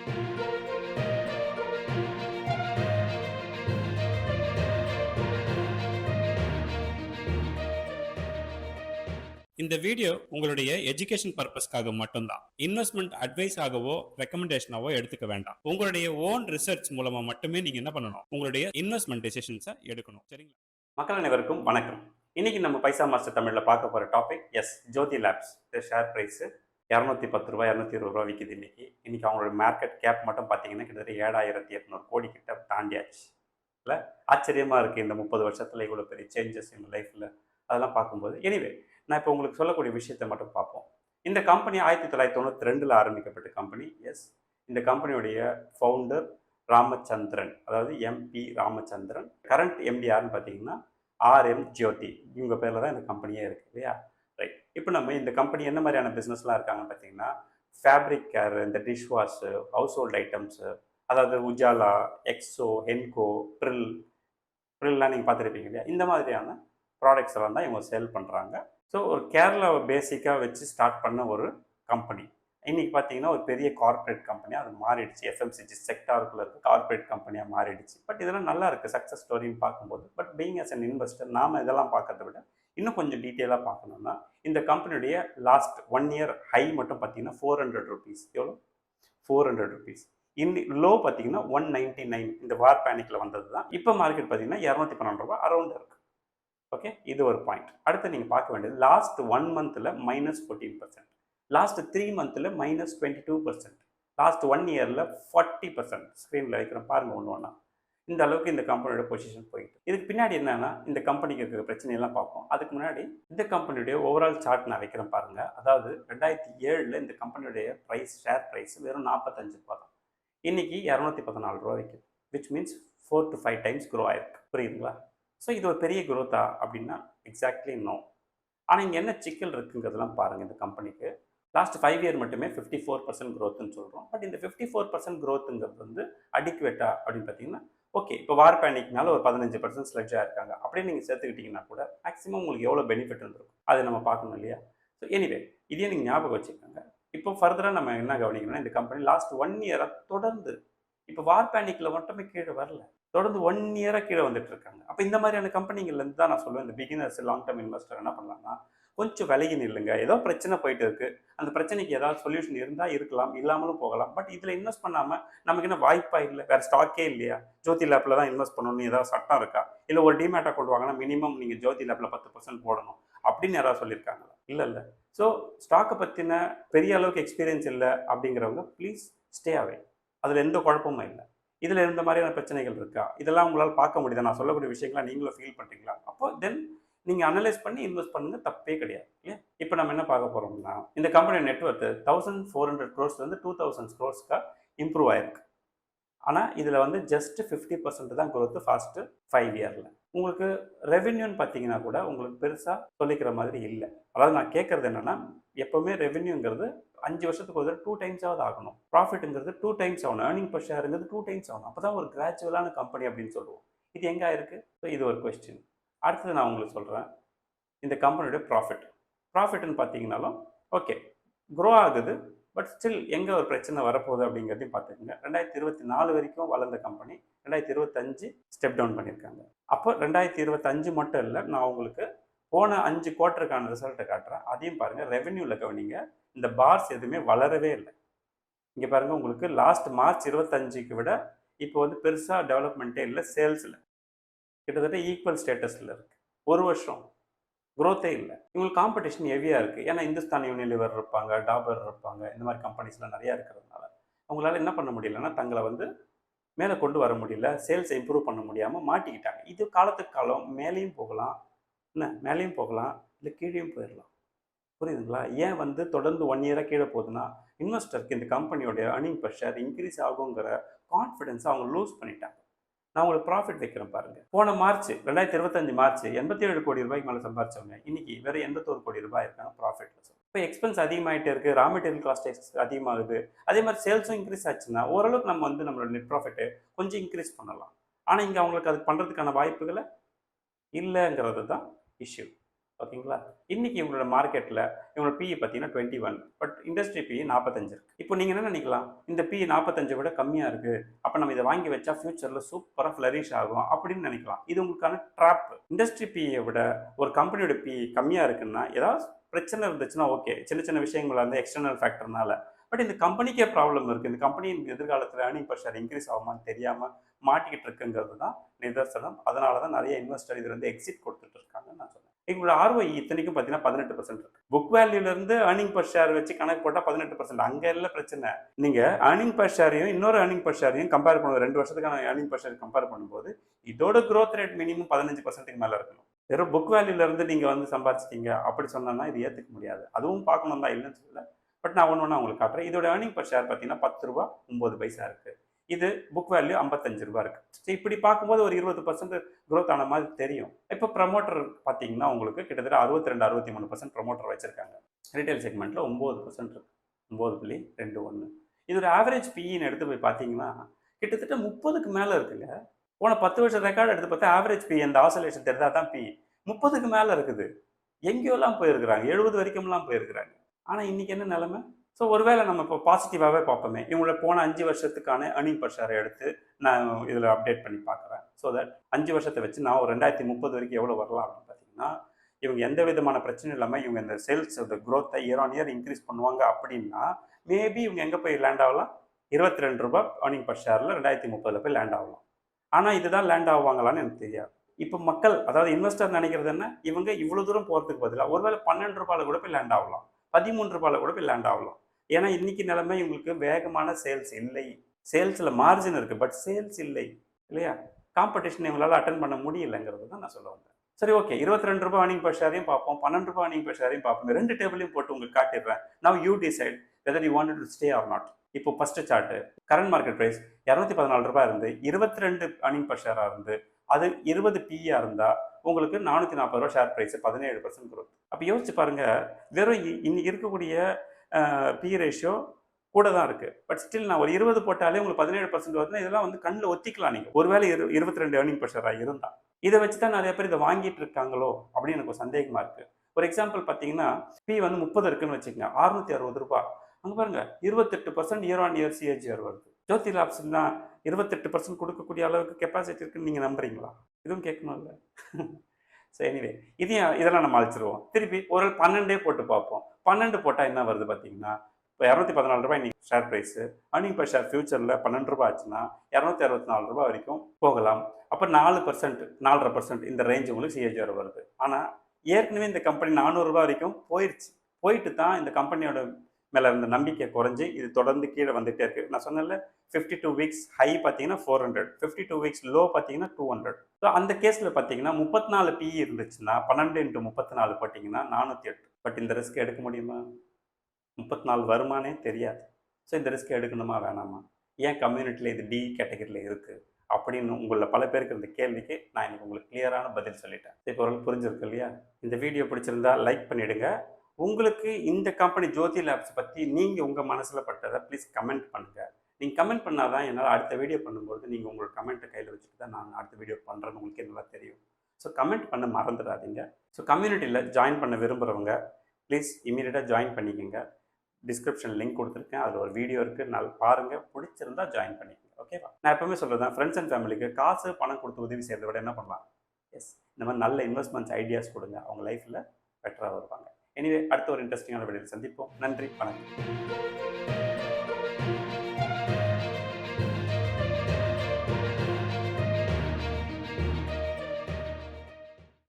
இந்த வீடியோ உங்களுடைய எஜுகேஷன் பர்பஸ்க்காக மட்டும்தான். இன்வெஸ்ட்மெண்ட் அட்வைஸ் ஆகவோ ரெக்கமெண்டேஷனாவோ எடுத்துக்க வேண்டாம். உங்களுடைய ஓன் ரிசர்ச் மூலமா மட்டுமே நீங்க என்ன பண்ணணும், உங்களுடைய இன்வெஸ்ட்மெண்ட் டெசிஷன்ஸை எடுக்கணும். சரிங்களா? மக்கள் அனைவருக்கும் வணக்கம். இன்னைக்கு நம்ம பைசா மாஸ்டர் தமிழ்ல பார்க்க போற topic Jyothy Labs. Share price ₹210 ₹220 விற்குது. இன்னைக்கு அவங்களோட மார்க்கெட் கேப் மட்டும் பார்த்தீங்கன்னா கிட்டத்தட்ட 7,800 கோடி கிட்ட தாண்டியாச்சு. இல்லை, ஆச்சரியமா இருக்கு இந்த 30 வருஷத்துல இவ்வளோ பெரிய சேஞ்சஸ் எங்கள் லைஃப்ல அதெல்லாம் பார்க்கும்போது. எனிவே, நான் இப்போ உங்களுக்கு சொல்லக்கூடிய விஷயத்தை மட்டும் பார்ப்போம். இந்த கம்பெனி 1992 ஆரம்பிக்கப்பட்ட கம்பெனி. இந்த கம்பெனியுடைய ஃபவுண்டர் ராமச்சந்திரன், அதாவது எம்பி ராமச்சந்திரன். கரண்ட் எம்டி யாருன்னு பார்த்தீங்கன்னா RM ஜோதி. இவங்க பேரில் தான் இந்த கம்பெனியே இருக்குது இல்லையா? ரைட். இப்போ நம்ம இந்த கம்பெனி என்ன மாதிரியான பிஸ்னஸ்லாம் இருக்காங்கன்னு பார்த்தீங்கன்னா, ஃபேப்ரிக் கேர், இந்த dish wash, house hold items, அதாவது உஜாலா, எக்ஸோ, ஹென்கோ, ப்ரில்லாம் நீங்கள் பார்த்துருப்பீங்க இல்லையா? இந்த மாதிரியான ப்ராடக்ட்ஸ் எல்லாம் தான் இவங்க சேல் பண்ணுறாங்க. ஸோ ஒரு கேரளாவை பேசிக்காக வச்சு ஸ்டார்ட் பண்ண ஒரு கம்பெனி. இன்றைக்கி பார்த்தீங்கன்னா ஒரு பெரிய கார்ப்பரேட் கம்பெனியாக அது மாறிடுச்சு. FMCG செக்டாருக்குள்ள இருக்க கார்ப்பரேட் கம்பெனியாக மாறிடுச்சு. பட் இதெல்லாம் நல்லா இருக்குது சக்ஸஸ் ஸ்டோரின்னு பார்க்கும்போது. But being as an investor நாம் இதெல்லாம் பார்க்கறத விட இன்னும் கொஞ்சம் டீட்டெயிலாக பார்க்கணுன்னா, இந்த கம்பெனியுடைய லாஸ்ட் 1 இயர் ஹை மட்டும் பார்த்தீங்கன்னா ₹400. எவ்வளோ? ₹400. லோ பார்த்தீங்கன்னா 199. இந்த வார் பேனிக்கில் வந்தது தான். இப்போ மார்க்கெட் பார்த்தீங்கன்னா ₹212 அரௌண்ட் இருக்குது. ஓகே, இது ஒரு பாயிண்ட். அடுத்து நீங்கள் பார்க்க வேண்டியது லாஸ்ட் 1 மந்தில் -14%, லாஸ்ட் 3 மந்தில் -22%, லாஸ்ட் 1 இயரில் 40%. ஸ்க்ரீனில் வைக்கிறோம் பாருங்கள் ஒன்று ஒன்றா. இந்த அளவுக்கு இந்த கம்பெனியோட பொசிஷன் போயிட்டு. இதுக்கு பின்னாடி என்னன்னா, இந்த கம்பெனிக்கு இருக்கிற பிரச்சனையெல்லாம் பார்ப்போம். அதுக்கு முன்னாடி இந்த கம்பெனியுடைய ஓவரால் சார்ட் நான் வைக்கிறேன் பாருங்கள். அதாவது 2007 இந்த கம்பெனியுடைய ஷேர் ப்ரைஸ் வெறும் ₹45 தான். இன்னைக்கு ₹214 விற்குது. Which means 4 to 5 times grow ஆயிருக்கு. புரியுதுங்களா? ஸோ இது ஒரு பெரிய க்ரோத்தா அப்படின்னா எக்ஸாக்ட்லி நோ. ஆனால் இங்கே என்ன சிக்கல் இருக்குங்கிறதுலாம் பாருங்கள். இந்த கம்பெனிக்கு லாஸ்ட் 5 இயர் மட்டுமே 54% க்ரோத்துன்னு சொல்கிறோம். பட் இந்த 54% க்ரோத்துங்கிறது வந்து அடிக்குவேட்டா அப்படின்னு பார்த்தீங்கன்னா, ஓகே, இப்போ வார் பேனிக்னால ஒரு 15% ஸ்லெட்ஜாக இருக்காங்க அப்படின்னு நீங்கள் சேர்த்துக்கிட்டிங்கன்னா கூட மேக்ஸிமம் உங்களுக்கு எவ்வளோ பெனிஃபிட் இருந்திருக்கும் அதை நம்ம பார்க்கணும் இல்லையா? ஸோ எனிவே, இதே நீங்கள் ஞாபகம் வச்சுக்கோங்க. இப்போ ஃபர்தராக நம்ம என்ன கவனிக்கணும்னா, இந்த கம்பெனி லாஸ்ட் 1 இயராக தொடர்ந்து, இப்போ வார் பேனிக்கில் மட்டுமே கீழே வரல, தொடர்ந்து 1 இயராக கீழே வந்துட்டு இருக்காங்க. அப்போ இந்த மாதிரியான கம்பெனிங்கள்லேருந்து தான் நான் சொல்லுவேன், இந்த பிகினர்ஸ் லாங் டர்ம் இன்வெஸ்டர் என்ன பண்ணலாம்னா, கொஞ்சம் விலகி நில்லுங்க. ஏதோ பிரச்சனை போயிட்டு இருக்குது, அந்த பிரச்சனைக்கு ஏதாவது சொல்யூஷன் இருந்தால் இருக்கலாம், இல்லாமலும் போகலாம். பட் இதில் இன்வெஸ்ட் பண்ணாமல் நமக்கு என்ன வாய்ப்பாக இல்லை? வேறு ஸ்டாக்கே இல்லையா? ஜோதி லேப்பில் தான் இன்வெஸ்ட் பண்ணணும்னு ஏதாவது சட்டம் இருக்கா? இல்லை ஒரு டிமேட் அக்கௌண்ட் வாங்கினா மினிமம் நீங்கள் ஜோதி லேப்பில் 10% போடணும் அப்படின்னு யாராவது சொல்லியிருக்காங்களா? இல்லை. ஸோ ஸ்டாக்கை பற்றின பெரிய அளவுக்கு எக்ஸ்பீரியன்ஸ் இல்லை அப்படிங்கிறவங்க ப்ளீஸ் ஸ்டே அவே. அதில் எந்த குழப்பமும் இல்லை. இதில் இருந்த மாதிரியான பிரச்சனைகள் இருக்கா? இதெல்லாம் உங்களால் பார்க்க முடியுதா? நான் சொல்லக்கூடிய விஷயங்களா நீங்களும் ஃபீல் பண்ணுறீங்களா? அப்போ தென் நீங்கள் அனலைஸ் பண்ணி இன்வெஸ்ட் பண்ணுங்கள், தப்பே கிடையாது இல்லையா? இப்போ நம்ம என்ன பார்க்க போகிறோம்னா, இந்த company net worth 1400 crores 2000 crores improve ஆயிருக்கு. ஆனால் இதில் வந்து ஜஸ்ட் 50% தான் க்ரோத்து ஃபாஸ்ட்டு 5 இயரில். உங்களுக்கு ரெவென்யூன்னு பார்த்தீங்கன்னா கூட உங்களுக்கு பெருசாக சொல்லிக்கிற மாதிரி இல்லை. அதாவது நான் கேட்குறது என்னென்னா, எப்போவுமே ரெவென்யூங்கிறது 5 வருஷத்துக்கு ஒரு 2 டைம்ஸாவது ஆகணும். ப்ராஃபிட்டுங்கிறது 2 டைம்ஸ் ஆகணும். ஏர்னிங் பர் ஷேருங்கிறது 2 டைம்ஸ் ஆகணும். அப்போ தான் ஒரு கிராஜுவலான கம்பெனி அப்படின்னு சொல்லுவோம். இது எங்கே இருக்குது? ஸோ இது ஒரு கொஸ்டின். அடுத்தது நான் உங்களுக்கு சொல்கிறேன், இந்த கம்பெனியோட ப்ராஃபிட்னு பார்த்தீங்கன்னாலும் ஓகே, க்ரோ ஆகுது. பட் ஸ்டில் எங்கே ஒரு பிரச்சனை வரப்போகுது அப்படிங்கிறதையும் பார்த்துக்கோங்க. 2024 வரைக்கும் வளர்ந்த கம்பெனி 2025 ஸ்டெப் டவுன் பண்ணியிருக்காங்க. அப்போ 2025 மட்டும் இல்லை, நான் உங்களுக்கு போன 5 குவார்ட்டருக்கான ரிசல்ட்டை காட்டுறேன். அதையும் பாருங்கள். ரெவென்யூவில் கவனிங்க, இந்த பார்ஸ் எதுவுமே வளரவே இல்லை. இங்கே பாருங்கள், உங்களுக்கு லாஸ்ட் மார்ச் 25க்கு விட இப்போ வந்து பெருசாக டெவலப்மெண்ட்டே இல்லை. சேல்ஸில் கிட்டத்தட்ட ஈக்குவல் ஸ்டேட்டஸில் இருக்குது. ஒரு வருஷம் க்ரோத்தே இல்லை. இவங்களுக்கு காம்படிஷன் ஹெவியாக இருக்குது. ஏன்னா இந்துஸ்தான் யூனிலிவர் இருப்பாங்க, டாபர் இருப்பாங்க, இந்த மாதிரி கம்பெனிஸ்லாம் நிறையா இருக்கிறதுனால அவங்களால என்ன பண்ண முடியலன்னா, தங்களை வந்து மேலே கொண்டு வர முடியல, சேல்ஸை இம்ப்ரூவ் பண்ண முடியாமல் மாட்டிக்கிட்டாங்க. இது காலத்துக்கு காலம் மேலேயும் போகலாம், மேலேயும் போகலாம், இல்லை கீழேயும் போயிடலாம். புரியுதுங்களா? ஏன் வந்து தொடர்ந்து 1 இயராக கீழே போகுதுன்னா, இன்வெஸ்டருக்கு இந்த கம்பெனியோடைய ஏர்னிங் பர் ஷேர் இன்க்ரீஸ் ஆகுங்கிற கான்ஃபிடென்ஸை அவங்க லூஸ் பண்ணிட்டாங்க. நான் உங்களுக்கு ப்ராஃபிட் வைக்கிறேன் பாருங்கள். போன மார்ச் 2025 மார்ச் 87 கோடி ரூபாய்க்கு மேலே சம்பாரிச்சவங்க இன்னைக்கு வேறு 81 கோடி ரூபாய் இருக்காங்க ப்ராஃபிட்டில். இப்போ எக்ஸ்பென்ஸ் அதிகமாகிட்டே இருக்குது, ரா மெட்டீரியல் காஸ்ட் அதிகமாகுது, அதே மாதிரி சேல்ஸும் இன்க்ரீஸ் ஆச்சுன்னா ஓரளவுக்கு நம்ம வந்து நம்மளோட நெட் ப்ராஃபிட்டை கொஞ்சம் இன்க்ரீஸ் பண்ணலாம். ஆனால் இங்கே அவங்களுக்கு அது பண்ணுறதுக்கான வாய்ப்புகளை இல்லைங்கிறது தான் இஷ்யூ. ஓகேங்களா? இன்னைக்கு இவங்களோட மார்க்கெட்டில் இவங்களோட பிஇ பார்த்தீங்கன்னா 21, பட் இண்டஸ்ட்ரி பிஇ 45 இருக்கு. இப்போ நீங்கள் என்ன நினைக்கலாம், இந்த பிஇ 45 விட கம்மியாக இருக்கு, அப்போ நம்ம இதை வாங்கி வச்சா ஃபியூச்சரில் சூப்பராக ஃப்ளரிஷ் ஆகும் அப்படின்னு நினைக்கலாம். இது உங்களுக்கான ட்ராப். இண்டஸ்ட்ரி பிஇயை விட ஒரு கம்பெனியோட பிஇ கம்மியாக இருக்குன்னா ஏதாவது பிரச்சனை இருந்துச்சுன்னா ஓகே, சின்ன சின்ன விஷயங்கள் வந்து எக்ஸ்டர்னல் ஃபேக்டர்னால. பட் இந்த கம்பெனிக்கே ப்ராப்ளம் இருக்குது, இந்த கம்பெனியின் எதிர்காலத்தில் ஏர்னிங் பர் ஷேர் இன்க்ரீஸ் ஆகுமான்னு தெரியாமல் மாட்டிக்கிட்டு இருக்குங்கிறது தான் நிதர்சனம். அதனால தான் நிறைய இன்வெஸ்டர் இதுல இருந்து எக்ஸிட் கொடுத்துட்டு இருக்காங்கன்னு நான் சொன்னேன். எங்களோட ROI இத்தனைக்கும் பார்த்தீங்கன்னா 18% இருக்கு. புக் வேல்யூலேருந்து ஏர்னிங் பர் ஷேர் வச்சு கணக்கு போட்டால் 18%. அங்கே இல்லை பிரச்சனை. நீங்கள் ஏர்னிங் பர் ஷேரையும் இன்னொரு ஏர்னிங் பர் ஷேரையும் கம்பேர் பண்ணும்போது 2 வருஷத்துக்கான ஏர்னிங் பர் ஷேர் கம்பேர் பண்ணும்போது இதோட growth ரேட் மினிமம் 15% மேலே இருக்கணும். வெறும் புக் வேல்யூலேருந்து நீங்கள் வந்து சம்பாதிச்சிட்டீங்க அப்படி சொன்னோன்னா இது ஏற்றுக்க முடியாது. அதுவும் பார்க்கணும் தான், இல்லைன்னு சொல்லல. பட் நான் ஒன்று உங்களுக்கு காட்டுறேன். இதோட ஏர்னிங் பர் ஷேர் பார்த்தீங்கன்னா 10 ரூபா 9 பைசா இருக்கு. இது புக் வேல்யூ 55 ரூபா இருக்கு. ஸோ இப்படி பார்க்கும்போது ஒரு 20% growth ஆன மாதிரி தெரியும். இப்போ ப்ரமோட்டர் பார்த்தீங்கன்னா உங்களுக்கு கிட்டத்தட்ட 62-63% ப்ரமோட்டர் வச்சிருக்காங்க. ரீட்டைல் செக்மெண்ட்டில் 9% இருக்கு. 9.21. இதோட ஆவரேஜ் பிஇன்னு எடுத்து போய் பார்த்தீங்கன்னா கிட்டத்தட்ட 30க்கு மேலே இருக்குங்க. போன 10 வருஷம் ரெக்கார்டு எடுத்து பார்த்தா ஆவரேஜ் பிஇ அந்த ஆசோலேஷன் தெரிஞ்சா தான் பிஇ 30க்கு மேலே இருக்குது. எங்கேயோலாம் போயிருக்கிறாங்க, 70 வரைக்கும்லாம் போயிருக்கிறாங்க. ஆனால் இன்னைக்கு என்ன நிலைமை? ஸோ ஒருவேளை நம்ம இப்போ பாசிட்டிவாகவே பார்ப்போமே, இவங்களோட போன 5 வருஷத்துக்கான ஏர்னிங் பர் ஷேரை எடுத்து நான் இதில் அப்டேட் பண்ணி பார்க்குறேன். ஸோ தட் 5 வருஷத்தை வச்சு நான் ஒரு 2030 வரைக்கும் எவ்வளோ வரலாம் அப்படின்னு பார்த்தீங்கன்னா, இவங்க எந்த விதமான பிரச்சனையும் இல்லாமல் இவங்க இந்த சேல்ஸ் க்ரோத்தை இயர் ஆன் இயர் இன்க்ரீஸ் பண்ணுவாங்க அப்படின்னா மேபி இவங்க எங்கே போய் லேண்ட் ஆகலாம், 22 ரூபா ஏர்னிங் பர் ஷேரில் 2030 போய் லேண்ட் ஆகலாம். ஆனால் இதுதான் லேண்ட் ஆகுவாங்களான்னு எனக்கு தெரியாது. இப்போ மக்கள், அதாவது இன்வெஸ்டர் நினைக்கிறது என்ன, இவங்க இவ்வளோ தூரம் போகிறதுக்கு பதிலாக ஒருவேளை 12 ரூபாயில் கூட போய் லேண்ட் ஆகலாம், 13 ரூபாயில் கூட போய் லேண்ட் ஆகலாம். ஏன்னா இன்னைக்கு நிலைமை இவங்களுக்கு வேகமான சேல்ஸ் இல்லை. சேல்ஸில் மார்ஜின் இருக்குது, பட் சேல்ஸ் இல்லை இல்லையா? காம்படிஷன் இவங்களால் அட்டன் பண்ண முடியலைங்கிறது தான் நான் சொல்ல வந்தேன். சரி, ஓகே, 22 ரூபாய் ஏர்னிங் பர் ஷேரையும் பார்ப்போம், 12 ரூபாய் ஏர்னிங் பர் ஷேரையும் பார்ப்போம். 2 டேபிளையும் போட்டு உங்களுக்கு காட்டிடுறேன். Now you decide whether you want to stay or not. இப்போ first chart current market price 214 ரூபாய் இருந்து 22 ஏர்னிங் பர் ஷேராக இருந்து அது 20 பிஇயா இருந்தால் உங்களுக்கு 440 ரூபா ஷேர் ப்ரைஸ், 17% growth. அப்போ யோசிச்சு பாருங்க, வெறும் இன்னைக்கு இருக்கக்கூடிய பி ரேஷியோ கூட தான் இருக்குது. பட் ஸ்டில் நான் ஒரு 20 போட்டாலே உங்களுக்கு 17% வருதுன்னா இதெல்லாம் வந்து கண்ணில் ஒத்திக்கலாம். நீங்கள் ஒருவேளை 22 ஏர்னிங் பர் ஷேராக இருந்தால் இதை வச்சு தான் நிறைய பேர் இதை வாங்கிட்டு இருக்காங்களோ அப்படின்னு எனக்கு ஒரு சந்தேகமாக இருக்குது. ஒரு எக்ஸாம்பிள் பார்த்தீங்கன்னா, பி வந்து 30 இருக்குன்னு வச்சுக்கோங்க, 660 ரூபாய். அங்கே பாருங்க 28% இயர் ஆன் இயர் சிஏஜிஆர் வருது. ஜோதி லேப்ஸ்னா 28% கொடுக்கக்கூடிய அளவுக்கு கெப்பாசிட்டி இருக்குன்னு நீங்கள் நம்புறீங்களா? இதுவும் கேட்கணும்ல. ஸோ எனிவே இதெல்லாம் நம்ம அழிச்சிருவோம். திருப்பி ஒரு 12 போட்டு பார்ப்போம். 12 போட்டால் என்ன வருது பார்த்தீங்கன்னா, இப்போ 214 ரூபாய் இன்னைக்கு share price, earning per share ஃபியூச்சரில் 12 ரூபாய் ஆச்சுன்னா 264 ரூபாய் வரைக்கும் போகலாம். அப்போ 4%, 4.5% இந்த ரேஞ்ச் உங்களுக்கு சிஏஜிஆர் வருது. ஆனால் ஏற்கனவே இந்த கம்பெனி 400 ரூபாய் வரைக்கும் போயிட்டு தான் இந்த கம்பெனியோட மேலே இருந்த நம்பிக்கை குறைஞ்சி இது தொடர்ந்து கீழே வந்துகிட்டே இருக்குது. நான் சொன்னேன்ல, 52 வீக்ஸ் ஹை பார்த்தீங்கன்னா 400, 52 வீக்ஸ் லோ பார்த்தீங்கன்னா 200. ஸோ அந்த கேஸில் பார்த்தீங்கன்னா 34 பிஇ இருந்துச்சுன்னா 12 × 34 போட்டிங்கன்னா 408. பட் இந்த ரிஸ்க் எடுக்க முடியுமா? 34 வருமானே தெரியாது. ஸோ இந்த ரிஸ்க் எடுக்கணுமா வேணாமா? ஏன் கம்யூனிட்டியில் இது டி கேட்டகரியில் இருக்குது அப்படின்னு உங்களில் பல பேருக்கு இந்த கேள்விக்கு நான் இன்னைக்கு உங்களுக்கு கிளியரான பதில் சொல்லிட்டேன். இப்போ ஒரு புரிஞ்சிருக்கு இல்லையா? இந்த வீடியோ பிடிச்சிருந்தா லைக் பண்ணிவிடுங்க. உங்களுக்கு இந்த கம்பெனி ஜோதி லேப்ஸ் பற்றி நீங்கள் உங்கள் மனசில் பட்டதை ப்ளீஸ் கமெண்ட் பண்ணுங்கள். நீங்கள் கமெண்ட் பண்ணால் தான் என்னால் அடுத்த வீடியோ பண்ணும்போது நீங்கள் உங்களோட கமெண்ட்டை கையில் வச்சுட்டு தான் நான் அடுத்த வீடியோ பண்ணுறேன்னு உங்களுக்கு நல்லா தெரியும். ஸோ கமெண்ட் பண்ண மறந்துடாதீங்க. ஸோ கம்யூனிட்டியில் ஜாயின் பண்ண விரும்புகிறவங்க ப்ளீஸ் இமீடியட்டாக ஜாயின் பண்ணிக்கோங்க. டிஸ்கிரிப்ஷன் லிங்க் கொடுத்துருக்கேன், அதில் ஒரு வீடியோ இருக்குது, நல்லா பாருங்கள், பிடிச்சிருந்தா ஜாயின் பண்ணிக்கோங்க. ஓகேவா? நான் எப்பவுமே சொல்கிறேன், ஃப்ரெண்ட்ஸ் அண்ட் ஃபேமிலிக்கு காசு பணம் கொடுத்து உதவி செய்கிறத விட என்ன பண்ணலாம், இந்த மாதிரி நல்ல இன்வெஸ்ட்மெண்ட்ஸ் ஐடியாஸ் கொடுங்க, அவங்க லைஃப்பில் பெட்டராக வருவாங்க. எனிவே, அடுத்த ஒரு இன்ட்ரெஸ்டிங்கான வீடியோவில் சந்திப்போம். நன்றி, வணக்கம்.